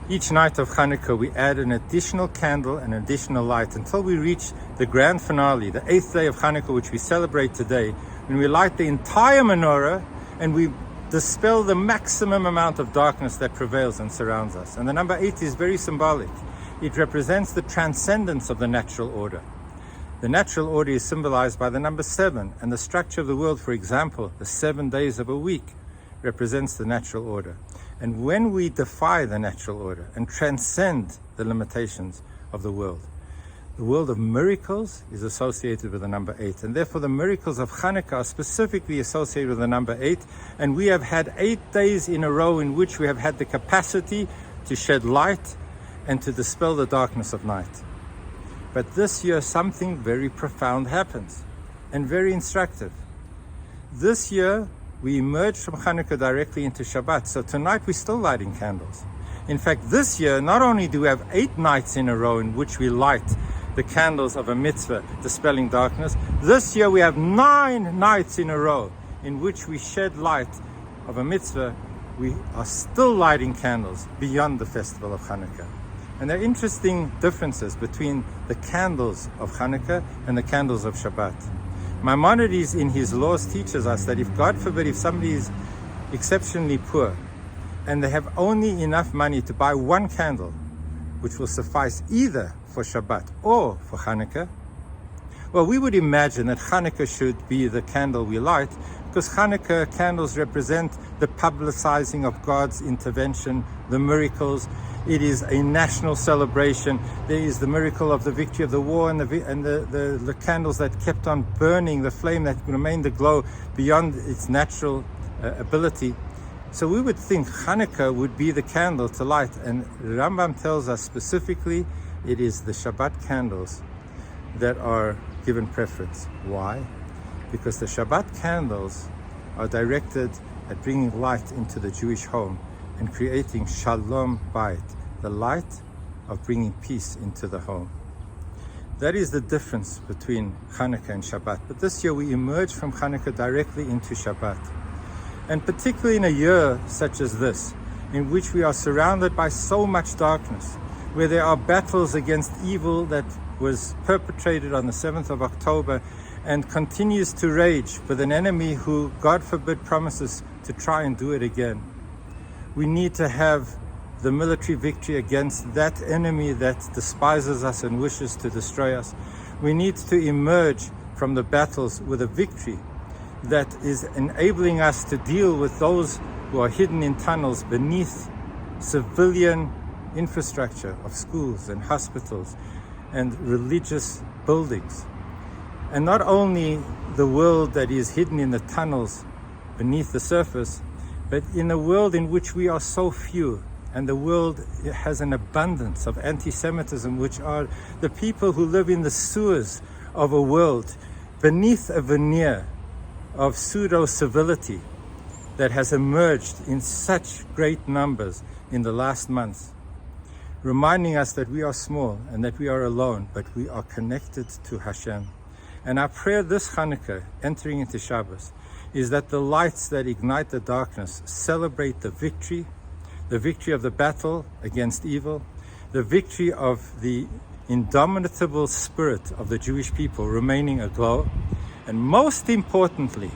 Each night of Chanukah, we add an additional candle and additional light until we reach the grand finale, the 8th day of Chanukah, which we celebrate today, when we light the entire menorah and we dispel the maximum amount of darkness that prevails and surrounds us. And the number 8 is very symbolic. It represents the transcendence of the natural order. The natural order is symbolized by the number 7, and the structure of the world, for example, the 7 days of a week, represents the natural order. And when we defy the natural order and transcend the limitations of the world of miracles is associated with the number 8. And therefore the miracles of Chanukah are specifically associated with the number 8. And we have had 8 days in a row in which we have had the capacity to shed light and to dispel the darkness of night. But this year something very profound happens and very instructive. This year we emerged from Chanukah directly into Shabbat. So tonight we're still lighting candles. In fact, this year, not only do we have 8 nights in a row in which we light the candles of a mitzvah dispelling darkness, this year we have 9 nights in a row in which we shed light of a mitzvah. We are still lighting candles beyond the festival of Chanukah. And there are interesting differences between the candles of Chanukah and the candles of Shabbat. Maimonides in his laws teaches us that if, God forbid, if somebody is exceptionally poor and they have only enough money to buy 1 candle, which will suffice either for Shabbat or for Chanukah, well, we would imagine that Chanukah should be the candle we light, because Chanukah candles represent the publicizing of God's intervention, the miracles. It is a national celebration. There is the miracle of the victory of the war and the candles that kept on burning, the flame that remained aglow beyond its natural ability. So we would think Chanukah would be the candle to light. And Rambam tells us specifically it is the Shabbat candles that are given preference. Why? Because the Shabbat candles are directed at bringing light into the Jewish home and creating Shalom Bayit, the light of bringing peace into the home. That is the difference between Chanukah and Shabbat. But this year we emerge from Chanukah directly into Shabbat. And particularly in a year such as this, in which we are surrounded by so much darkness, where there are battles against evil that was perpetrated on the 7th of October and continues to rage with an enemy who, God forbid, promises to try and do it again. We need to have the military victory against that enemy that despises us and wishes to destroy us. We need to emerge from the battles with a victory that is enabling us to deal with those who are hidden in tunnels beneath civilian infrastructure of schools and hospitals and religious buildings. And not only the world that is hidden in the tunnels beneath the surface, but in a world in which we are so few, and the world has an abundance of anti-Semitism, which are the people who live in the sewers of a world beneath a veneer of pseudo-civility that has emerged in such great numbers in the last months, reminding us that we are small and that we are alone, but we are connected to Hashem. And our prayer this Chanukah, entering into Shabbos, is that the lights that ignite the darkness celebrate the victory of the battle against evil, the victory of the indomitable spirit of the Jewish people remaining aglow, and most importantly,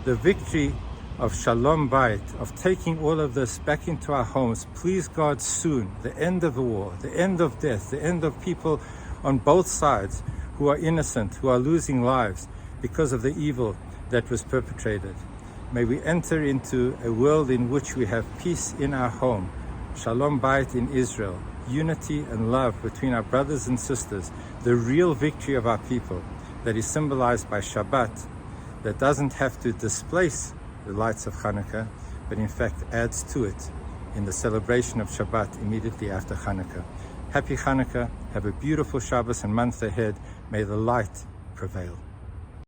the victory of Shalom Bayit, of taking all of this back into our homes. Please God, soon, the end of the war, the end of death, the end of people on both sides who are innocent, who are losing lives because of the evil that was perpetrated. May we enter into a world in which we have peace in our home, Shalom Bayit in Israel, unity and love between our brothers and sisters, the real victory of our people that is symbolized by Shabbat, that doesn't have to displace the lights of Chanukah, but in fact adds to it in the celebration of Shabbat immediately after Chanukah. Happy Chanukah, have a beautiful Shabbos and month ahead. May the light prevail.